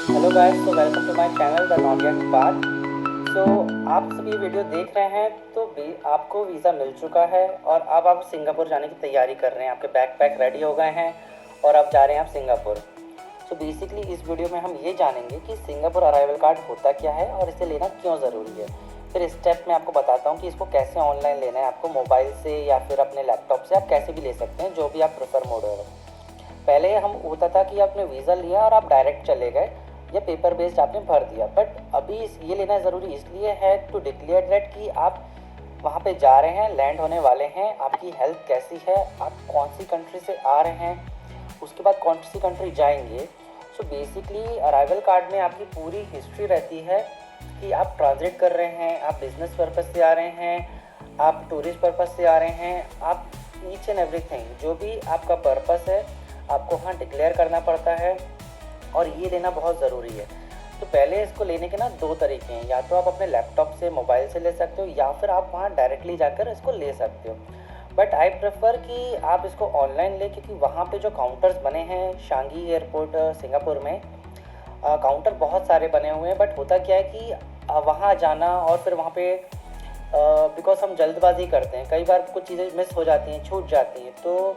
Hello guys, तो welcome to my channel the not yet part. So आप सभी video देख रहे हैं तो भी आपको वीज़ा मिल चुका है और अब आप सिंगापुर जाने की तैयारी कर रहे हैं। आपके बैकपैक रेडी हो गए हैं और अब जा रहे हैं आप सिंगापुर। सो बेसिकली इस वीडियो में हम ये जानेंगे कि सिंगापुर अराइवल कार्ड होता क्या है और इसे लेना क्यों ज़रूरी है। फिर स्टेप में आपको बताता हूँ कि इसको कैसे ऑनलाइन लेना है, आपको मोबाइल से या फिर अपने लैपटॉप से आप कैसे भी ले सकते हैं, जो भी आप प्रेफर मोड हो। पहले हम होता था कि आपने वीज़ा लिया और आप डायरेक्ट चले गए या पेपर बेस्ड आपने भर दिया, बट अभी ये लेना ज़रूरी इसलिए है टू डिक्लेयर दैट कि आप वहाँ पे जा रहे हैं, लैंड होने वाले हैं, आपकी हेल्थ कैसी है, आप कौन सी कंट्री से आ रहे हैं, उसके बाद कौन सी कंट्री जाएंगे। सो बेसिकली अराइवल कार्ड में आपकी पूरी हिस्ट्री रहती है कि आप ट्रांजिट कर रहे हैं, आप बिजनेस पर्पज़ से आ रहे हैं, आप टूरिस्ट पर्पज़ से आ रहे हैं, आप ईच एंड एवरीथिंग जो भी आपका पर्पस है आपको वहाँ डिक्लेयर करना पड़ता है और ये लेना बहुत ज़रूरी है। तो पहले इसको लेने के ना दो तरीके हैं, या तो आप अपने लैपटॉप से मोबाइल से ले सकते हो या फिर आप वहाँ डायरेक्टली जाकर इसको ले सकते हो। बट आई प्रेफर कि आप इसको ऑनलाइन लें, क्योंकि वहाँ पे जो काउंटर्स बने हैं शांगी एयरपोर्ट सिंगापुर में, काउंटर बहुत सारे बने हुए हैं। बट होता क्या है कि वहाँ जाना और फिर वहाँ पे बिकॉज हम जल्दबाजी करते हैं, कई बार कुछ चीज़ें मिस हो जाती हैं, छूट जाती हैं। तो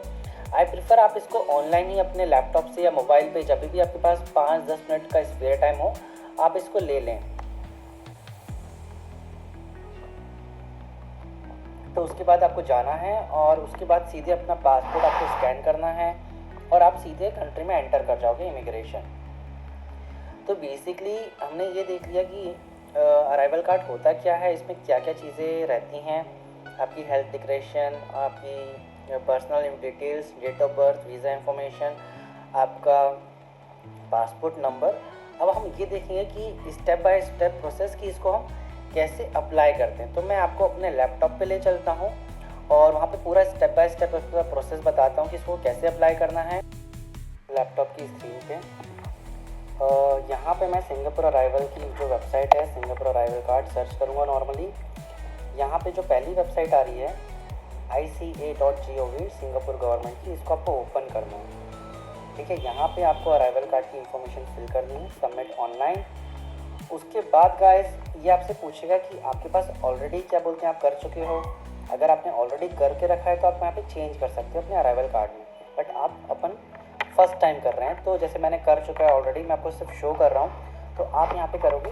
आई प्रेफर आप इसको ऑनलाइन ही अपने लैपटॉप से या मोबाइल पे जब भी आपके पास 5-10 मिनट का स्पेयर टाइम हो आप इसको ले लें। तो उसके बाद आपको जाना है और उसके बाद सीधे अपना पासपोर्ट आपको स्कैन करना है और आप सीधे कंट्री में एंटर कर जाओगे इमिग्रेशन। तो बेसिकली हमने ये देख लिया कि अराइवल कार्ड होता क्या है, इसमें क्या क्या चीज़ें रहती हैं, आपकी हेल्थ डिक्लेरेशन, आपकी personal details, date of birth, visa information, आपका पासपोर्ट नंबर। अब हम ये देखेंगे कि स्टेप बाय स्टेप प्रोसेस कि इसको हम कैसे अप्लाई करते हैं। तो मैं आपको अपने लैपटॉप पे ले चलता हूँ और वहाँ पे पूरा स्टेप बाय स्टेप प्रोसेस बताता हूँ कि इसको कैसे अप्लाई करना है। लैपटॉप की स्क्रीन पे यहाँ पे मैं सिंगापुर अराइवल की जो वेबसाइट है, सिंगापुर अराइवल कार्ड सर्च करूँगा नॉर्मली। यहाँ पे जो पहली वेबसाइट आ रही है ICA.gov सिंगापुर गवर्नमेंट की, इसको आपको ओपन करना है। ठीक है, यहाँ पे आपको अराइवल कार्ड की इन्फॉर्मेशन फिल करनी है, सबमिट ऑनलाइन। उसके बाद गाइस ये आपसे पूछेगा कि आपके पास ऑलरेडी क्या बोलते हैं आप कर चुके हो। अगर आपने ऑलरेडी करके रखा है तो आप यहाँ पे चेंज कर सकते हो अपने अराइवल कार्ड में, बट आप अपन फर्स्ट टाइम कर रहे हैं तो जैसे मैंने कर चुका है ऑलरेडी, मैं आपको सिर्फ शो कर रहा हूँ। तो आप यहाँ पे करोगे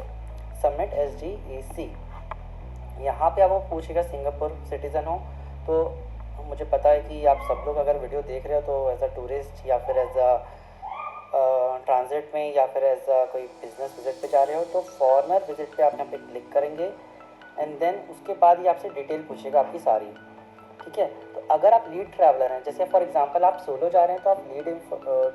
सबमिट SGEC। यहाँ पे आपको पूछेगा सिंगापुर सिटीज़न हो, तो मुझे पता है कि आप सब लोग अगर वीडियो देख रहे हो तो एज अ टूरिस्ट या फिर एज अ ट्रांजिट में या फिर एज अ कोई बिजनेस विजिट पे जा रहे हो, तो फॉरनर विजिट पे आप यहाँ पे क्लिक करेंगे एंड देन उसके बाद ये आपसे डिटेल पूछेगा आपकी सारी। ठीक है, तो अगर आप लीड ट्रैवलर हैं, जैसे फॉर एग्जांपल आप सोलो जा रहे हैं, तो आप लीड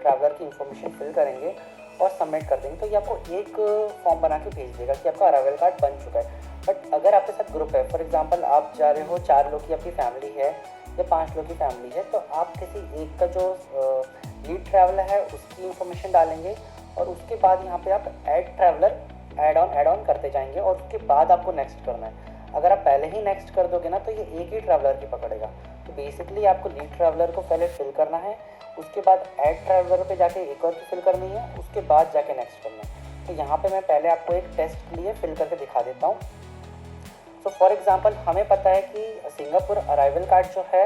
ट्रैवलर की इन्फॉर्मेशन फिल करेंगे और सबमिट कर देंगे, तो ये आपको एक फॉर्म बना के भेज देगा कि आपका अराइवल कार्ड बन चुका है। बट अगर आपके साथ ग्रुप है, फॉर एग्जांपल आप जा रहे हो 4 लोग की आपकी फैमिली है या 5 लोग की फैमिली है, तो आप किसी एक का जो लीड ट्रैवलर है उसकी इन्फॉर्मेशन डालेंगे और उसके बाद यहाँ पे आप ऐड ट्रैवलर ऐड ऑन करते जाएंगे और उसके बाद आपको नेक्स्ट करना है। अगर आप पहले ही नेक्स्ट कर दोगे ना तो ये एक ही ट्रैवलर की पकड़ेगा। तो बेसिकली आपको लीड ट्रैवलर को पहले फिल करना है, उसके बाद ऐड ट्रैवलर पे जाके एक और की फिल करनी है, उसके बाद जाके नेक्स्ट करना है। तो यहाँ पे मैं पहले आपको एक टेस्ट के लिए फिल करके दिखा देता हूँ। सो फॉर एग्जांपल हमें पता है कि सिंगापुर अराइवल कार्ड जो है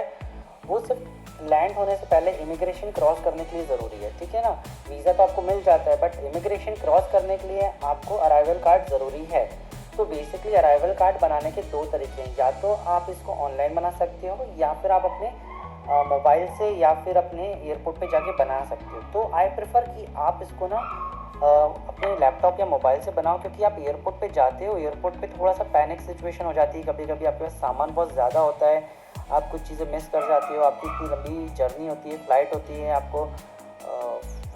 वो सिर्फ लैंड होने से पहले इमिग्रेशन क्रॉस करने के लिए ज़रूरी है। ठीक है ना, वीज़ा तो आपको मिल जाता है, बट इमिग्रेशन क्रॉस करने के लिए आपको अराइवल कार्ड ज़रूरी है। तो बेसिकली अराइवल कार्ड बनाने के दो तरीके हैं, या तो आप इसको ऑनलाइन बना सकते हो या फिर आप अपने मोबाइल से या फिर अपने एयरपोर्ट पे जाके बना सकते हो। तो आई प्रेफर कि आप इसको ना अपने लैपटॉप या मोबाइल से बनाओ, क्योंकि आप एयरपोर्ट पे जाते हो, एयरपोर्ट पे थोड़ा सा पैनिक सिचुएशन हो जाती है, कभी कभी आपके पास सामान बहुत ज़्यादा होता है, आप कुछ चीज़ें मिस कर जाती हो, आपकी इतनी लंबी जर्नी होती है, फ़्लाइट होती है, आपको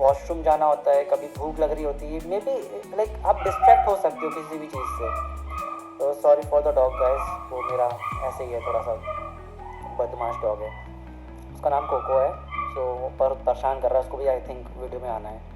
वॉशरूम जाना होता है, कभी भूख लग रही होती है, मे बी लाइक आप डिस्ट्रैक्ट हो सकते हो किसी भी चीज़ से। तो sorry for the dog guys, वो मेरा ऐसे ही है, थोड़ा सा बदमाश डॉग है, उसका नाम कोको है। सो पर परेशान कर रहा है, उसको भी आई थिंक वीडियो में आना है।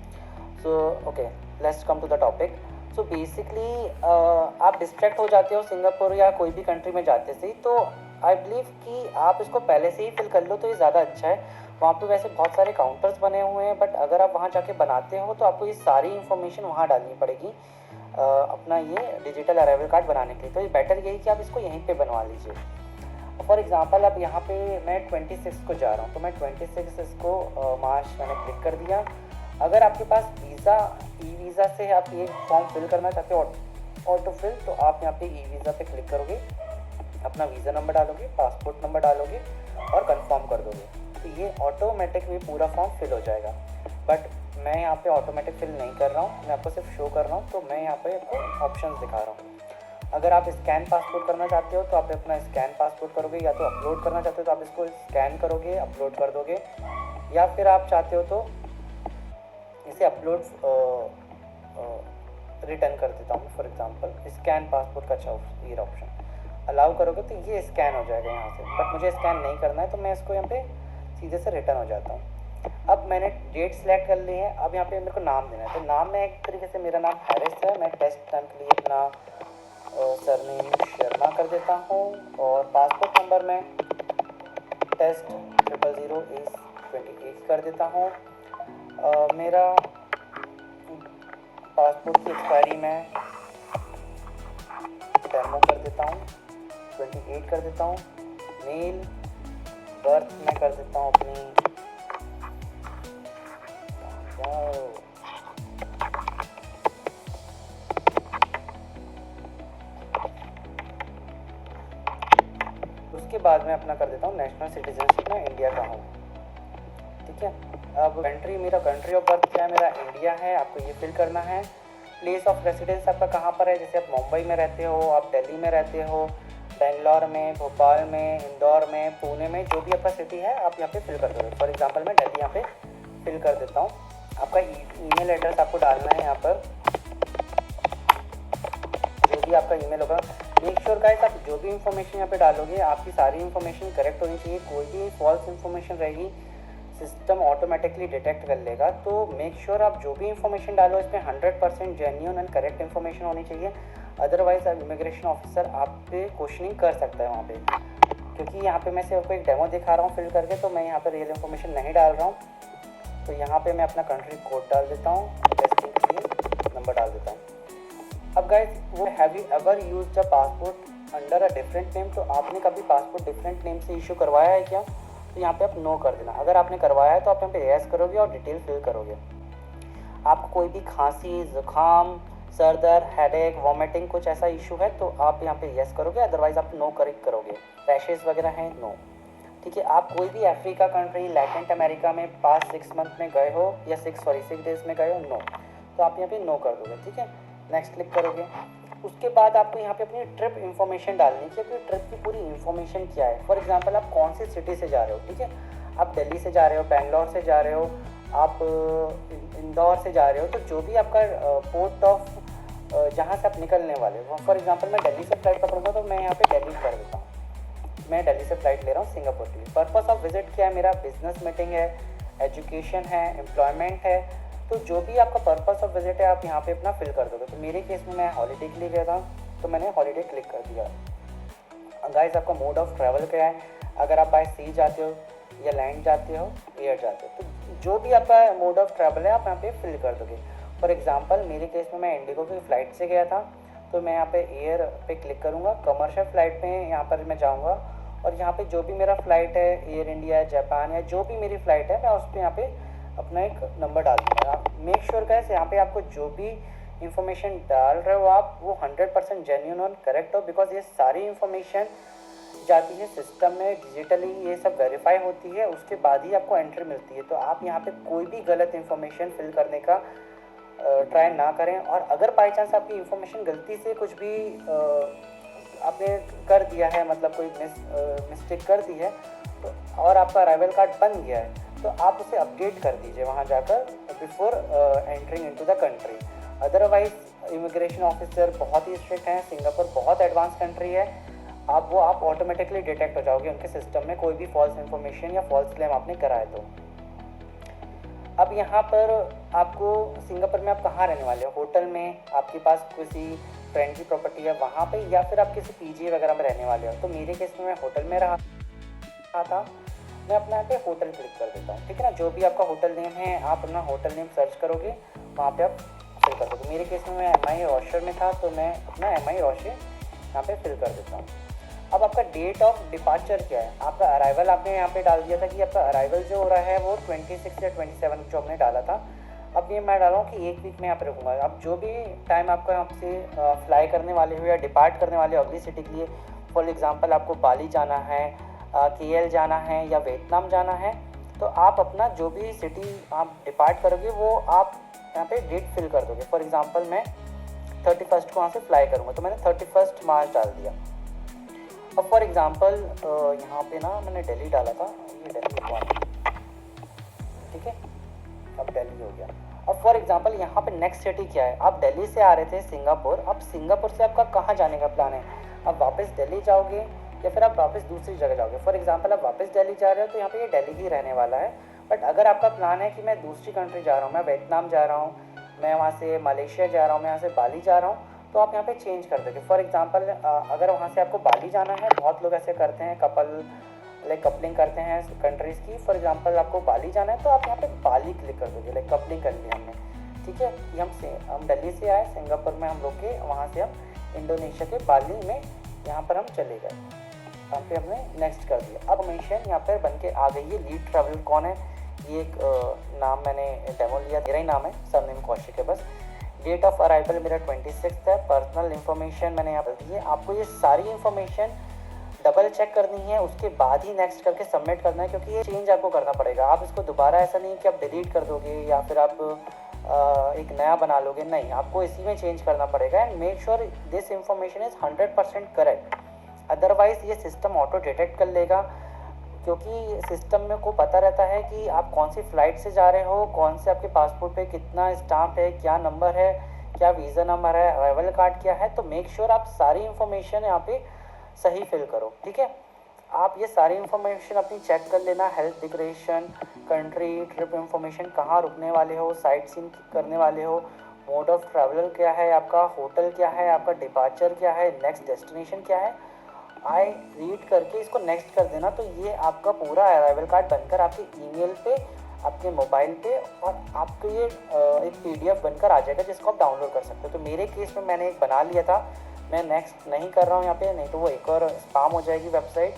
So okay, let's come to the topic. So basically आप डिस्ट्रैक्ट हो जाते हो सिंगापुर या कोई भी कंट्री में जाते से ही, तो आई बिलीव कि आप इसको पहले से ही फिल कर लो तो ये ज़्यादा अच्छा है। वहाँ पे वैसे बहुत सारे काउंटर्स बने हुए हैं, बट अगर आप वहाँ जाके बनाते हो तो आपको ये सारी इन्फॉर्मेशन वहाँ डालनी पड़ेगी अपना ये डिजिटल अराइवल कार्ड बनाने के लिए। तो ये बेटर यही कि आप इसको यहीं पे बनवा लीजिए। फॉर एग्जांपल अब यहाँ पे मैं 26 को जा रहा हूँ, तो मैं 26 इसको मार्च मैंने क्लिक कर दिया। अगर आपके पास वीज़ा ई वीज़ा से आप ये फॉर्म फिल करना चाहते हो ऑटो फिल, तो आप यहाँ पे ई वीज़ा पे क्लिक करोगे, अपना वीज़ा नंबर डालोगे, पासपोर्ट नंबर डालोगे और कंफर्म कर दोगे, तो ये ऑटोमेटिक भी पूरा फॉर्म फिल हो जाएगा। बट मैं यहाँ पे ऑटोमेटिक फिल नहीं कर रहा हूँ, मैं आपको सिर्फ शो कर रहा हूँ, तो मैं यहाँ पे आपको ऑप्शंस दिखा रहा हूँ। अगर आप स्कैन पासपोर्ट करना चाहते हो तो आप अपना स्कैन पासपोर्ट करोगे, या तो अपलोड करना चाहते हो तो आप इसको स्कैन करोगे, अपलोड कर दोगे, या फिर आप चाहते हो तो इसे अपलोड रिटर्न कर देता हूँ। फॉर एग्जांपल स्कैन पासपोर्ट का अच्छा ये ऑप्शन अलाउ करोगे तो ये स्कैन हो जाएगा यहाँ से, बट मुझे स्कैन नहीं करना है तो मैं इसको यहाँ पे सीधे से रिटर्न हो जाता हूँ। अब मैंने डेट सेलेक्ट कर ली है, अब यहाँ पे मेरे को नाम देना है, तो नाम में एक तरीके से मेरा नाम हैरिस है, मैं टेस्ट टाइम के लिए अपना सरनेम शर्मा कर देता हूँ, और पासपोर्ट नंबर में टेस्ट 00028 कर देता हूँ। मेरा पासपोर्ट की एक्सपायरी में डेमो कर देता हूँ, 28 कर देता हूँ। मेल बर्थ में कर देता हूँ अपनी उसके बाद मैं अपना कर देता हूँ नेशनल सिटीजनशिप में इंडिया का हूँ। ठीक है, अब मेरा कंट्री ऑफ बर्थ क्या है, मेरा इंडिया है, आपको ये फिल करना है। प्लेस ऑफ रेसिडेंस आपका कहाँ पर है, जैसे आप मुंबई में रहते हो, आप दिल्ली में रहते हो, बेंगलोर में, भोपाल में, इंदौर में, पुणे में, जो भी आपका सिटी है आप यहाँ पे फिल कर दोगे। फॉर एग्जांपल मैं दिल्ली यहाँ पे फिल कर देता हूँ। आपका ईमेल एड्रेस आपको डालना है यहाँ पर, जो भी आपका ईमेल होगा। मेक श्योर गाइस आप जो भी इंफॉर्मेशन यहाँ पे डालोगे आपकी सारी इंफॉर्मेशन करेक्ट होनी चाहिए, कोई भी फॉल्स इंफॉर्मेशन रहेगी सिस्टम ऑटोमेटिकली डिटेक्ट कर लेगा। तो मेक श्योर आप जो भी इंफॉर्मेशन डालो इसमें 100% जेन्युइन एंड करेक्ट इंफॉर्मेशन होनी चाहिए, अदरवाइज इमिग्रेशन ऑफिसर आप पे क्वेश्चनिंग कर सकता है वहाँ पे। क्योंकि यहाँ पे मैं सिर्फ एक डेमो दिखा रहा हूँ फिल करके, तो मैं यहाँ पे रियल इंफॉर्मेशन नहीं डाल रहा हूँ। तो यहाँ पे मैं अपना कंट्री कोड डाल देता हूँ, टेस्टिंग के लिए नंबर डाल देता हूँ। अब गाइस वो have you ever used a passport under a different name, तो आपने कभी पासपोर्ट डिफरेंट नेम से इशू करवाया है क्या, तो यहाँ पे आप नो कर देना। अगर आपने करवाया है तो आप यहाँ पे यस करोगे और डिटेल फिल करोगे। आपको कोई भी खांसी, जुकाम, सर दर्द, हेडेक, वॉमिटिंग कुछ ऐसा इशू है तो आप यहाँ पे यस करोगे, अदरवाइज आप नो करेक्ट करोगे। रैशेस वगैरह हैं नो। ठीक है, आप कोई भी अफ्रीका कंट्री, लैटिन अमेरिका में पास्ट 6 मंथ में गए हो या 6 डेज में गए हो, नो, तो आप यहाँ पे नो कर दोगे। ठीक है, नेक्स्ट क्लिक करोगे। उसके बाद आपको यहाँ पे अपनी ट्रिप इन्फॉर्मेशन डालनी है कि ट्रिप की पूरी इन्फॉर्मेशन क्या है। फॉर एग्जांपल आप कौन सी सिटी से जा रहे हो, ठीक है, आप दिल्ली से जा रहे हो, बेंगलोर से जा रहे हो, आप इंदौर से जा रहे हो, तो जो भी आपका पोर्ट ऑफ जहाँ से आप निकलने वाले हो। फॉर एग्जांपल मैं दिल्ली से फ्लाइट पकड़ूंगा तो मैं यहाँ पे दिल्ली कर देता हूँ, मैं दिल्ली से फ्लाइट ले रहा हूँ सिंगापुर के लिए। पर्पस ऑफ विजिट क्या है, मेरा बिजनेस मीटिंग है, एजुकेशन है, एम्प्लॉयमेंट है, तो जो भी आपका पर्पस ऑफ विजिट है आप यहाँ पे अपना फिल कर दोगे। तो मेरे केस में मैं हॉलीडे के लिए गया था तो मैंने हॉलीडे क्लिक कर दिया। गाइस आपका मोड ऑफ ट्रैवल क्या है, अगर आप बाय सी जाते हो या लैंड जाते हो, एयर जाते हो, तो जो भी आपका मोड ऑफ ट्रैवल है आप यहाँ पे फिल कर दोगे। फॉर एग्जांपल मेरे केस में मैं इंडिगो की फ़्लाइट से गया था तो मैं यहाँ पे एयर पे क्लिक करूँगा, कमर्शियल फ़्लाइट में यहाँ पर मैं जाऊँगा और यहाँ पे जो भी मेरा फ़्लाइट है, एयर इंडिया, जापान या जो भी मेरी फ़्लाइट है, मैं उस पर यहाँ पे अपना एक नंबर डाल दूँगा। मेक श्योर गाइस यहाँ पे आपको जो भी इंफॉर्मेशन डाल रहे हो आप वो 100% जेन्युइन और करेक्ट हो, बिकॉज ये सारी इंफॉर्मेशन जाती है सिस्टम में, डिजिटली ये सब वेरीफाई होती है, उसके बाद ही आपको एंट्री मिलती है। तो आप यहाँ पे कोई भी गलत इंफॉर्मेशन फिल करने का ट्राई ना करें, और अगर बाई चांस आपकी इंफॉर्मेशन गलती से कुछ भी आपने कर दिया है, मतलब कोई मिस्टेक कर दी है तो और आपका अराइवल कार्ड बन गया है तो आप उसे अपडेट कर दीजिए वहाँ जाकर before entering into the country. Otherwise immigration officer बहुत ही स्ट्रिक्ट हैं, सिंगापुर बहुत एडवांस कंट्री है, आप ऑटोमेटिकली डिटेक्ट हो जाओगे उनके सिस्टम में कोई भी फॉल्स इन्फॉर्मेशन या फॉल्स क्लेम आपने कराए तो। अब यहाँ पर आपको सिंगापुर में आप कहाँ रहने वाले हो, होटल में, आपके पास किसी फ्रेंड की प्रॉपर्टी है वहाँ पे, या फिर आप किसी पीजी वगैरह में रहने वाले हो। तो मेरे केस में मैं होटल में रहा था, मैं अपना यहाँ पे होटल क्लिक कर देता हूँ, ठीक है ना। जो भी आपका होटल नेम है आप अपना होटल नेम सर्च करोगे, वहाँ पे आप फिल कर दोगे। मेरे केस में मैं MI रोशर में था तो मैं अपना MI रोशर यहाँ पे फिल कर देता हूँ। अब आपका डेट ऑफ डिपार्चर क्या है, आपका अराइवल आपने यहाँ पे डाल दिया था कि आपका अराइवल जो हो रहा है वो 26 या 27 जो हमने डाला था। अब ये मैं डाला हूँ कि 1 वीक में यहाँ पे रुकूँगा। अब जो भी टाइम आपका यहाँ से फ्लाई करने वाले हो या डिपार्ट करने वाले हो अगली सिटी के लिए, फॉर एग्जांपल आपको बाली जाना है, KL जाना है या वियतनाम जाना है, तो आप अपना जो भी सिटी आप डिपार्ट करोगे वो आप यहाँ पे डेट फिल कर दोगे। फॉर एग्जांपल मैं 31 को वहाँ से फ्लाई करूँगा तो मैंने 31 मार्च डाल दिया। अब फॉर एग्जांपल यहाँ पे ना मैंने दिल्ली डाला था, ये दिल्ली हुआ, ठीक है, अब दिल्ली हो गया। अब फॉर एग्जांपल यहाँ पे नेक्स्ट सिटी क्या है, आप दिल्ली से आ रहे थे सिंगापुर, अब सिंगापुर से आपका कहाँ जाने का प्लान है, आप वापस दिल्ली जाओगे या फिर आप वापस दूसरी जगह जाओगे। फॉर एग्जांपल आप वापस दिल्ली जा रहे हो तो यहाँ पे ये दिल्ली ही रहने वाला है। बट अगर आपका प्लान है कि मैं दूसरी कंट्री जा रहा हूँ, मैं वियतनाम जा रहा हूँ, मैं वहाँ से मलेशिया जा रहा हूँ, मैं यहाँ से बाली जा रहा हूँ, तो आप यहाँ पे चेंज कर दोगे। फॉर एग्जांपल अगर वहाँ से आपको बाली जाना है, बहुत लोग ऐसे करते हैं, कपलिंग करते हैं कंट्रीज़ की। फॉर एग्जांपल आपको बाली जाना है तो आप यहाँ पे बाली क्लिक कर दोगे, कपलिंग कर लिया हमने, ठीक है। कि हम दिल्ली से आए, सिंगापुर में हम रुके, वहाँ से हम इंडोनेशिया के बाली में यहाँ पर हम चले गए, यहाँ पे हमने नेक्स्ट कर दिया। अब मिशन यहाँ पर बन के आ गई है। लीड ट्रैवलर कौन है, ये एक नाम मैंने डेमो लिया, मेरा ही नाम है, सरनेम कौशिक है बस। डेट ऑफ अराइवल मेरा 26 है। पर्सनल इन्फॉर्मेशन मैंने यहाँ पर दी है। आपको ये सारी इन्फॉर्मेशन डबल चेक करनी है, उसके बाद ही नेक्स्ट करके सबमिट करना है, क्योंकि ये चेंज आपको करना पड़ेगा। आप इसको दोबारा ऐसा नहीं कि आप डिलीट कर दोगे या फिर आप एक नया बना लोगे, नहीं, आपको इसी में चेंज करना पड़ेगा। And make sure this information is 100% correct, otherwise ये सिस्टम ऑटो डिटेक्ट कर लेगा, क्योंकि सिस्टम में को पता रहता है कि आप कौन सी फ़्लाइट से जा रहे हो, कौन से आपके पासपोर्ट पे कितना स्टाम्प है, क्या नंबर है, क्या वीज़ा नंबर है, अराइवल कार्ड क्या है। तो मेक श्योर आप सारी इन्फॉर्मेशन यहाँ पे सही फिल करो, ठीक है। आप ये सारी इन्फॉर्मेशन अपनी चेक कर लेना, health declaration, country, trip information, कहाँ रुकने वाले हो, साइट सीन करने वाले हो, मोड ऑफ ट्रैवल क्या है आपका, होटल क्या है आपका, डिपार्चर क्या है, नेक्स्ट डेस्टिनेशन क्या है, आई रीड करके इसको नेक्स्ट कर देना। तो ये आपका पूरा अराइवल कार्ड बनकर आपके ईमेल पे, आपके मोबाइल पे, और आपको ये एक PDF बनकर आ जाएगा जिसको आप डाउनलोड कर सकते हो। तो मेरे केस में मैंने एक बना लिया था, मैं नेक्स्ट नहीं कर रहा हूँ यहाँ पे, नहीं तो वो एक और स्पैम हो जाएगी website,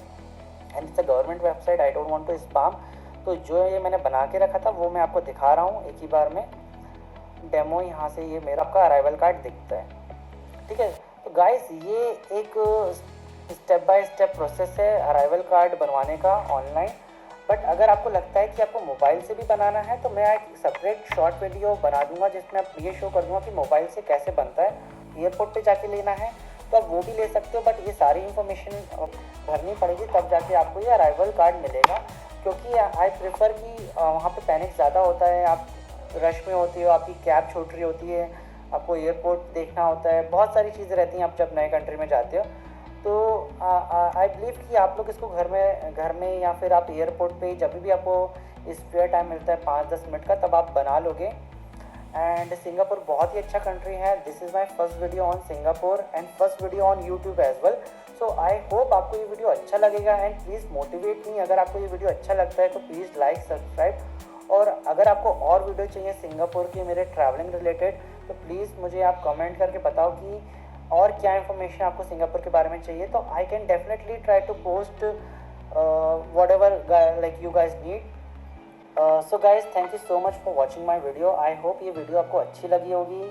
and it's a government website, I don't want to spam. तो जो ये मैंने बना के रखा था वो मैं आपको दिखा रहा हूँ एक ही बार में डेमो। यहाँ से ये मेरा आपका अराइवल कार्ड दिखता है, ठीक है। तो गाइस ये एक स्टेप बाय स्टेप प्रोसेस है अराइवल कार्ड बनवाने का ऑनलाइन। बट अगर आपको लगता है कि आपको मोबाइल से भी बनाना है तो मैं एक सेपरेट शॉर्ट वीडियो बना दूंगा जिसमें आप ये शो कर दूंगा कि मोबाइल से कैसे बनता है। एयरपोर्ट पे जाके लेना है तो आप वो भी ले सकते हो, बट ये सारी इन्फॉर्मेशन भरनी पड़ेगी तब जाके आपको ये अराइवल कार्ड मिलेगा। क्योंकि आई प्रेफर कि वहाँ पे पैनिक ज़्यादा होता है, आप रश में होती हो, आपकी कैब छूट रही होती है, आपको एयरपोर्ट देखना होता है, बहुत सारी चीज़ें रहती हैं आप जब नए कंट्री में जाते हो। तो आई बिलीव कि आप लोग इसको घर में या फिर आप एयरपोर्ट पे जब भी आपको स्पेयर टाइम मिलता है 5-10 मिनट का, तब आप बना लोगे। एंड सिंगापुर बहुत ही अच्छा कंट्री है। This is my first video on Singapore and first video on YouTube as well. So I hope आपको ये वीडियो अच्छा लगेगा एंड प्लीज़ मोटिवेट मी। अगर आपको ये वीडियो अच्छा लगता है तो प्लीज़ लाइक, सब्सक्राइब। और अगर आपको और वीडियो चाहिए सिंगापुर की मेरे ट्रैवलिंग रिलेटेड तो प्लीज़ मुझे आप कमेंट करके बताओ कि और क्या इन्फॉर्मेशन आपको सिंगापुर के बारे में चाहिए। तो I can definitely try to post whatever like you guys need. So guys thank you so much for watching my video. I hope ये वीडियो आपको अच्छी लगी होगी।